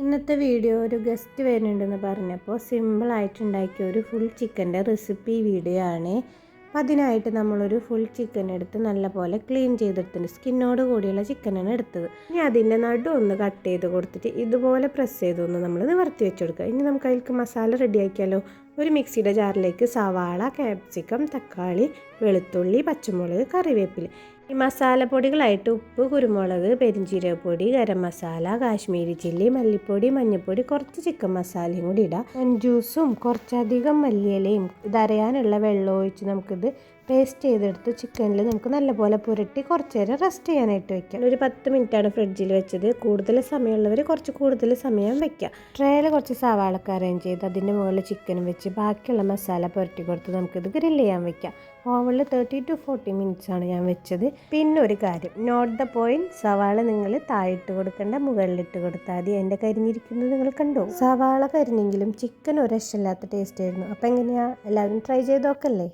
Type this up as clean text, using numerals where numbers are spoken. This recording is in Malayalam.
ഇന്നത്തെ വീഡിയോ ഒരു ഗസ്റ്റ് വരുന്നുണ്ടെന്ന് പറഞ്ഞപ്പോൾ സിമ്പിളായിട്ട് ഉണ്ടാക്കിയ ഒരു ഫുൾ ചിക്കൻ്റെ റെസിപ്പി വീഡിയോ ആണ്. അപ്പോൾ അതിനായിട്ട് നമ്മളൊരു ഫുൾ ചിക്കൻ എടുത്ത് നല്ലപോലെ ക്ലീൻ ചെയ്തെടുത്തിട്ടുണ്ട്. സ്കിന്നോട് കൂടിയുള്ള ചിക്കനാണ് എടുത്തത്. ഇനി അതിൻ്റെ നടു ഒന്ന് കട്ട് ചെയ്ത് കൊടുത്തിട്ട് ഇതുപോലെ പ്രസ് ചെയ്തൊന്ന് നമ്മൾ നിവർത്തി വെച്ച് കൊടുക്കുക. ഇനി നമുക്ക് അതിലേക്ക് മസാല റെഡിയാക്കിയാലോ. ഒരു മിക്സിയുടെ ജാറിലേക്ക് സവാള, ക്യാപ്സിക്കം, തക്കാളി, വെളുത്തുള്ളി, പച്ചമുളക്, കറിവേപ്പില, ഈ മസാലപ്പൊടികളായിട്ട് ഉപ്പ്, കുരുമുളക്, പെരിഞ്ചീരകപ്പൊടി, ഗരം മസാല, കാശ്മീരി ചില്ലി, മല്ലിപ്പൊടി, മഞ്ഞൾപ്പൊടി, കുറച്ച് ചിക്കൻ മസാലയും കൂടി ഇടാം. ജ്യൂസും കുറച്ചധികം മല്ലിയിലയും ഇതരയാനുള്ള വെള്ളം ഒഴിച്ച് നമുക്കിത് പേസ്റ്റ് ചെയ്തെടുത്ത് ചിക്കനിൽ നമുക്ക് നല്ലപോലെ പുരട്ടി കുറച്ച് നേരം റെസ്റ്റ് ചെയ്യാനായിട്ട് വെക്കാം. ഒരു 10 മിനിറ്റാണ് ഫ്രിഡ്ജിൽ വെച്ചത്. കൂടുതൽ സമയമുള്ളവർ കുറച്ച് കൂടുതൽ സമയം വെക്കാം. ട്രേയിൽ കുറച്ച് സവാളൊക്കെ അറേഞ്ച് ചെയ്ത് അതിൻ്റെ മുകളിൽ ചിക്കനും വെച്ച് ബാക്കിയുള്ള മസാല പുരട്ടി കൊടുത്ത് നമുക്കിത് ഗ്രില്ല് ചെയ്യാൻ വെക്കാം. ഓവനിൽ 30 to 40 മിനിറ്റ്സ് ആണ് ഞാൻ വെച്ചത്. പിന്നെ ഒരു കാര്യം, നോട്ട് ദ പോയിന്റ്, സവാള നിങ്ങൾ താഴിട്ട് കൊടുക്കേണ്ട, മുകളിലിട്ട് കൊടുത്താൽ മതി. എൻ്റെ കരിഞ്ഞിരിക്കുന്നത് നിങ്ങൾ കണ്ടോ? സവാള കരിഞ്ഞെങ്കിലും ചിക്കൻ ഒരു രക്ഷയില്ലാത്ത ടേസ്റ്റ് ആയിരുന്നു. അപ്പോൾ എങ്ങനെയാണ്, എല്ലാവരും ട്രൈ ചെയ്ത് നോക്കല്ലേ?